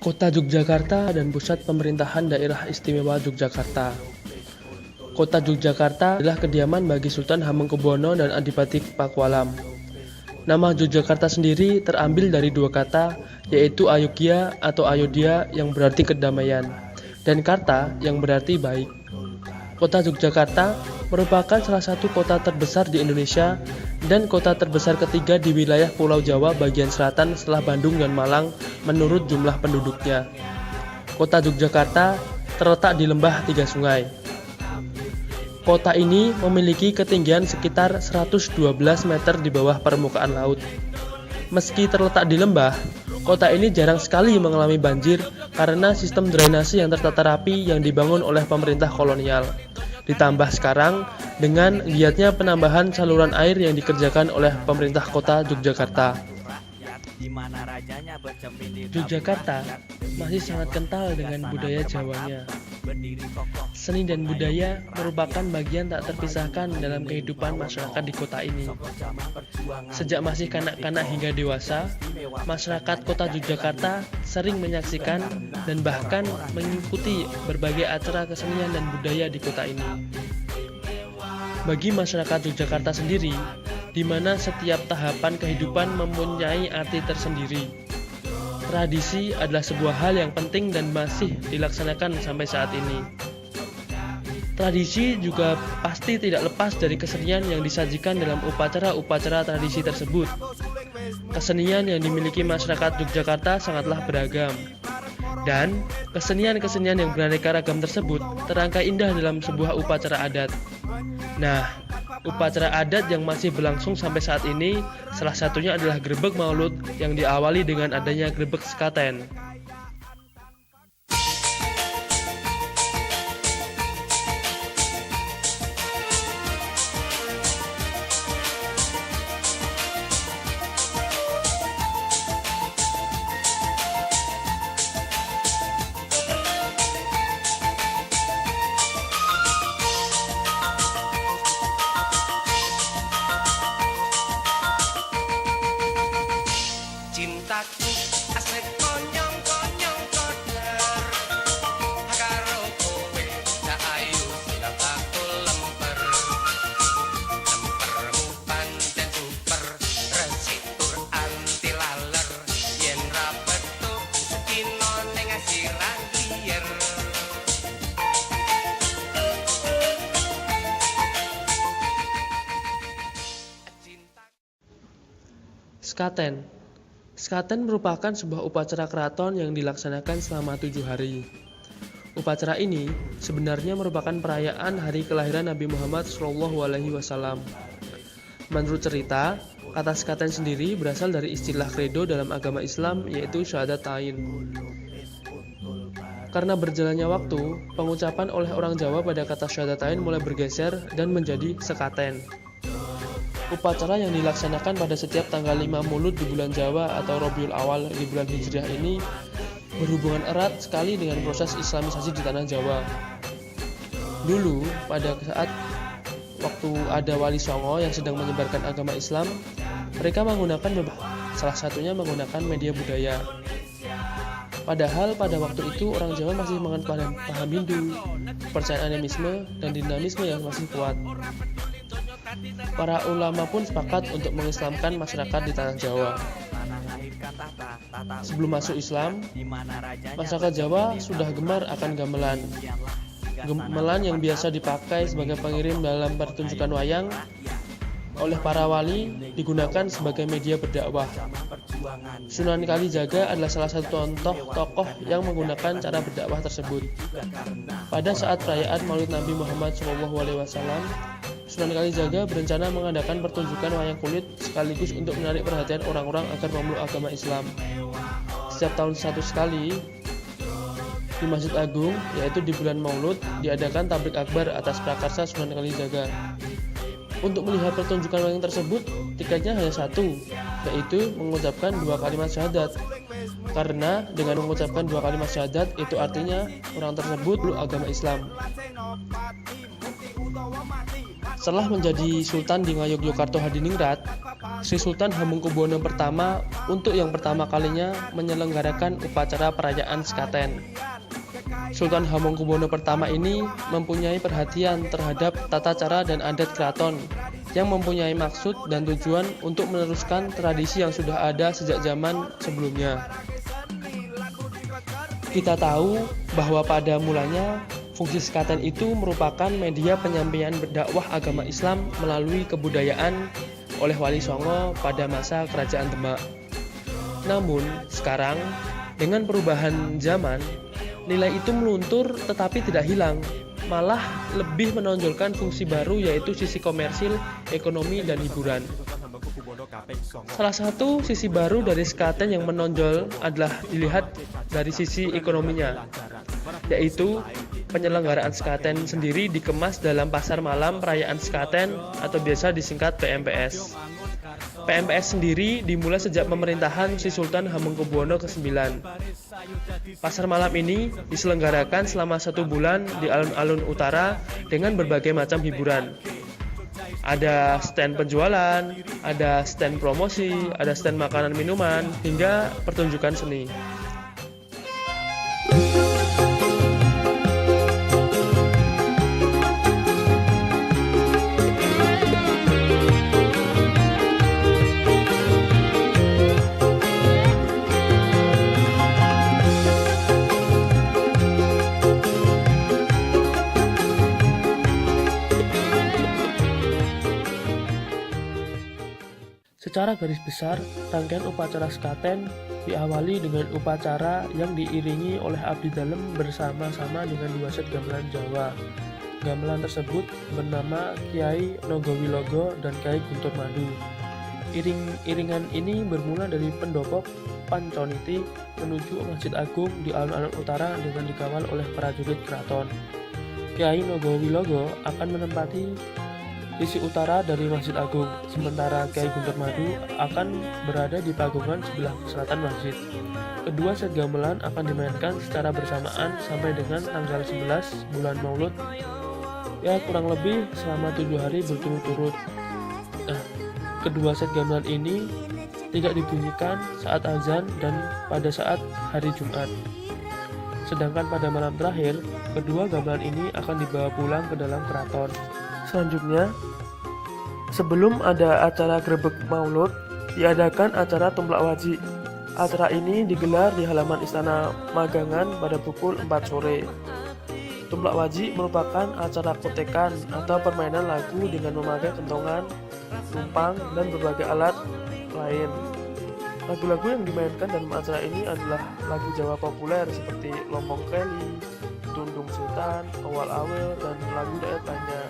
Kota Yogyakarta dan Pusat Pemerintahan Daerah Istimewa Yogyakarta. Kota Yogyakarta adalah kediaman bagi Sultan Hamengkubuwono dan Adipati Pakualam. Nama Yogyakarta sendiri terambil dari dua kata, yaitu Ayogya atau Ayodhya yang berarti kedamaian, dan Karta yang berarti baik. Kota Yogyakarta merupakan salah satu kota terbesar di Indonesia dan kota terbesar ketiga di wilayah Pulau Jawa bagian selatan setelah Bandung dan Malang menurut jumlah penduduknya. Kota Yogyakarta terletak di lembah tiga sungai. Kota ini memiliki ketinggian sekitar 112 meter di bawah permukaan laut. Meski terletak di lembah, kota ini jarang sekali mengalami banjir karena sistem drainase yang tertata rapi yang dibangun oleh pemerintah kolonial. Ditambah sekarang dengan giatnya penambahan saluran air yang dikerjakan oleh pemerintah kota Yogyakarta. Yogyakarta masih sangat kental dengan budaya Jawanya. Seni dan budaya merupakan bagian tak terpisahkan dalam kehidupan masyarakat di kota ini. Sejak masih kanak-kanak hingga dewasa, masyarakat kota Yogyakarta sering menyaksikan dan bahkan mengikuti berbagai acara kesenian dan budaya di kota ini. Bagi masyarakat Yogyakarta sendiri, di mana setiap tahapan kehidupan mempunyai arti tersendiri. Tradisi adalah sebuah hal yang penting dan masih dilaksanakan sampai saat ini. Tradisi juga pasti tidak lepas dari kesenian yang disajikan dalam upacara-upacara tradisi tersebut. Kesenian yang dimiliki masyarakat Yogyakarta sangatlah beragam. Dan kesenian-kesenian yang beraneka ragam tersebut terangkai indah dalam sebuah upacara adat. Nah, upacara adat yang masih berlangsung sampai saat ini, salah satunya adalah Grebeg Maulud yang diawali dengan adanya Grebeg Sekaten. Cintaku asli konyong-konyong koder karo kowe dak ayu silang bakul lemper lempermu pancen super resik tur anti laler yen ra petuk sedina ning asiran liyer Sekaten. Sekaten merupakan sebuah upacara keraton yang dilaksanakan selama 7 hari. Upacara ini sebenarnya merupakan perayaan hari kelahiran Nabi Muhammad SAW. Menurut cerita, kata sekaten sendiri berasal dari istilah kredo dalam agama Islam yaitu syahadatain. Karena berjalannya waktu, pengucapan oleh orang Jawa pada kata syahadatain mulai bergeser dan menjadi sekaten. Upacara yang dilaksanakan pada setiap tanggal 5 Mulud di bulan Jawa atau Rabiul Awal di bulan Hijriah ini berhubungan erat sekali dengan proses islamisasi di tanah Jawa. Dulu, pada saat waktu ada Wali Songo yang sedang menyebarkan agama Islam, mereka menggunakan salah satunya menggunakan media budaya. Padahal pada waktu itu orang Jawa masih menganut paham Hindu, kepercayaan animisme dan dinamisme yang masih kuat. Para ulama pun sepakat untuk mengislamkan masyarakat di tanah Jawa. Sebelum masuk Islam, masyarakat Jawa sudah gemar akan gamelan. Gamelan yang biasa dipakai sebagai pengirim dalam pertunjukan wayang oleh para wali digunakan sebagai media berdakwah. Sunan Kalijaga adalah salah satu contoh tokoh yang menggunakan cara berdakwah tersebut. Pada saat perayaan Maulid Nabi Muhammad SAW, Sunan Kalijaga berencana mengadakan pertunjukan wayang kulit sekaligus untuk menarik perhatian orang-orang agar memeluk agama Islam. Setiap tahun satu sekali, di Masjid Agung, yaitu di bulan Maulud, diadakan tablik akbar atas prakarsa Sunan Kalijaga. Untuk melihat pertunjukan wayang tersebut, tiketnya hanya satu, yaitu mengucapkan 2 kalimat syahadat. Karena dengan mengucapkan 2 kalimat syahadat, itu artinya orang tersebut meluk agama Islam. Setelah menjadi Sultan di Ngayogyakarta Hadiningrat, Sri Sultan Hamengkubuwono pertama untuk yang pertama kalinya menyelenggarakan upacara perayaan sekaten. Sultan Hamengkubuwono pertama ini mempunyai perhatian terhadap tata cara dan adat keraton yang mempunyai maksud dan tujuan untuk meneruskan tradisi yang sudah ada sejak zaman sebelumnya. Kita tahu bahwa pada mulanya fungsi sekaten itu merupakan media penyampaian dakwah agama Islam melalui kebudayaan oleh Wali Songo pada masa Kerajaan Demak. Namun sekarang dengan perubahan zaman, nilai itu meluntur tetapi tidak hilang, malah lebih menonjolkan fungsi baru yaitu sisi komersil, ekonomi, dan hiburan. Salah satu sisi baru dari sekaten yang menonjol adalah dilihat dari sisi ekonominya, yaitu penyelenggaraan sekaten sendiri dikemas dalam pasar malam perayaan sekaten atau biasa disingkat PMPS. PMPS sendiri dimulai sejak pemerintahan Sri Sultan Hamengkubuwono ke-9. Pasar malam ini diselenggarakan selama 1 bulan di alun-alun utara dengan berbagai macam hiburan. Ada stand penjualan, ada stand promosi, ada stand makanan minuman, hingga pertunjukan seni. Secara garis besar, rangkaian upacara sekaten diawali dengan upacara yang diiringi oleh abdi dalem bersama-sama dengan 2 set gamelan Jawa. Gamelan tersebut bernama Kiai Nogowilogo dan Kiai Guntur Madu. Iringan ini bermula dari pendopo Panconiti menuju Masjid Agung di alun-alun utara dengan dikawal oleh prajurit keraton. Kiai Nogowilogo akan menempati sisi utara dari Masjid Agung, sementara Kiai Guntur Madu akan berada di pagungan sebelah selatan masjid. Kedua set gamelan akan dimainkan secara bersamaan sampai dengan tanggal 11 bulan Maulud, ya kurang lebih selama 7 hari berturut-turut. Nah, kedua set gamelan ini tidak dibunyikan saat azan dan pada saat hari Jumat. Sedangkan pada malam terakhir, kedua gamelan ini akan dibawa pulang ke dalam keraton. Selanjutnya, sebelum ada acara Grebeg Maulud, diadakan acara Tumplak Waji. Acara ini digelar di halaman Istana Magangan pada pukul 4 sore. Tumplak Waji merupakan acara kotekan atau permainan lagu dengan memakai kentongan, lumpang, dan berbagai alat lain. Lagu-lagu yang dimainkan dalam acara ini adalah lagu Jawa populer seperti Lombong Keli, Tundung Setan, Awal Awel, dan lagu daerah lainnya.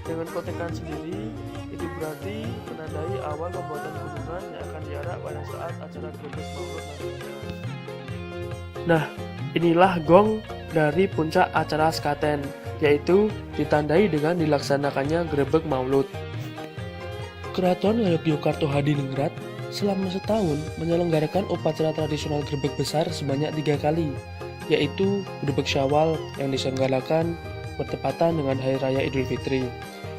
Dengan kotekan sendiri, itu berarti menandai awal pembuatan gunungan yang akan diarak pada saat acara Grebeg Maulud nantinya. Nah, inilah gong dari puncak acara sekaten, yaitu ditandai dengan dilaksanakannya Grebeg Maulud. Keraton Ngayogyakarta Hadiningrat selama setahun menyelenggarakan upacara tradisional Grebeg besar sebanyak 3 kali, yaitu Grebeg Syawal yang diselenggarakan bertepatan dengan Hari Raya Idul Fitri,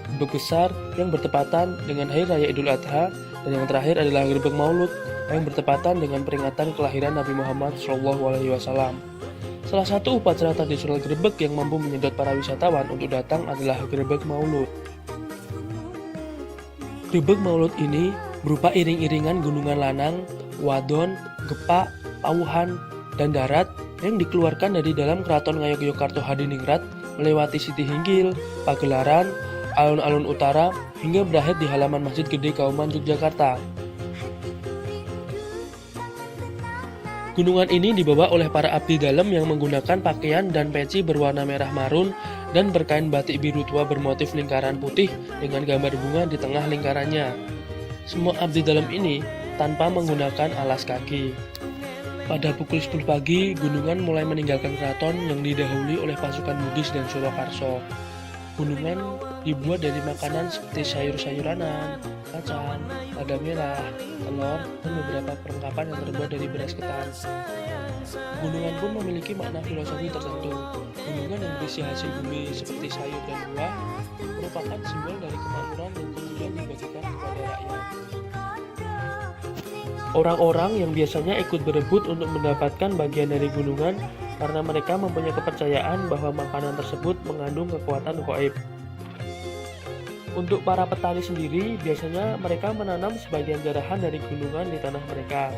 Grebeg Besar yang bertepatan dengan Hari Raya Idul Adha, dan yang terakhir adalah Grebeg Maulud yang bertepatan dengan peringatan kelahiran Nabi Muhammad SAW. Salah satu upacara tradisional Grebeg yang mampu menyedot para wisatawan untuk datang adalah Grebeg Maulud. Grebeg Maulud ini berupa iring-iringan gunungan lanang, wadon, gepak, pawuhan, dan darat yang dikeluarkan dari dalam Keraton Ngayogyakarta Hadiningrat melewati Siti Hinggil, Pagelaran, alun-alun utara, hingga berakhir di halaman Masjid Gede Kauman Yogyakarta. Gunungan ini dibawa oleh para abdi dalem yang menggunakan pakaian dan peci berwarna merah marun dan berkain batik biru tua bermotif lingkaran putih dengan gambar bunga di tengah lingkarannya. Semua abdi dalem ini tanpa menggunakan alas kaki. Pada pukul 10 pagi, gunungan mulai meninggalkan keraton yang didahului oleh pasukan Bugis dan Surakarsa. Gunungan dibuat dari makanan seperti sayur-sayuranan, kacang, lada merah, telur, dan beberapa perlengkapan yang terbuat dari beras ketan. Gunungan pun memiliki makna filosofi tertentu. Gunungan yang berisi hasil bumi seperti sayur dan buah merupakan simbol dari kemakmuran yang kemudian dibagikan kepada rakyat. Orang-orang yang biasanya ikut berebut untuk mendapatkan bagian dari gunungan karena mereka mempunyai kepercayaan bahwa makanan tersebut mengandung kekuatan gaib. Untuk para petani sendiri, biasanya mereka menanam sebagian jarahan dari gunungan di tanah mereka.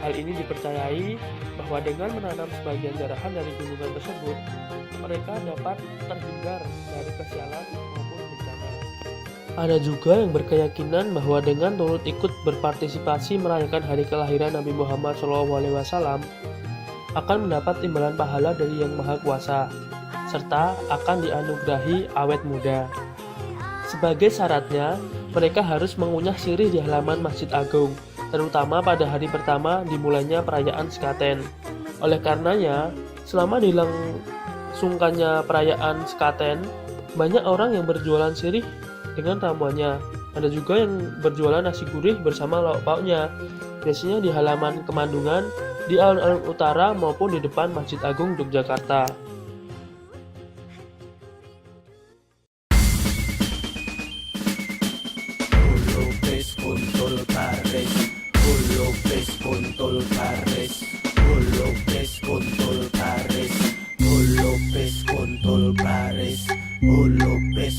Hal ini dipercayai bahwa dengan menanam sebagian jarahan dari gunungan tersebut, mereka dapat terhindar dari kesialan maupun bencana. Ada juga yang berkeyakinan bahwa dengan turut ikut berpartisipasi merayakan hari kelahiran Nabi Muhammad SAW, akan mendapat imbalan pahala dari Yang Maha Kuasa, serta akan dianugerahi awet muda. Sebagai syaratnya, mereka harus mengunyah sirih di halaman Masjid Agung, terutama pada hari pertama dimulainya perayaan Sekaten. Oleh karenanya, selama dilangsungkannya perayaan Sekaten, banyak orang yang berjualan sirih dengan ramuannya. Ada juga yang berjualan nasi gurih bersama lauk pauknya, biasanya di halaman Kemandungan, di alun-alun utara maupun di depan Masjid Agung Yogyakarta. Ulupes kuntul kares, ulupes kuntul kares, ulupes kuntul kares, ulupes kuntul kares, ulupes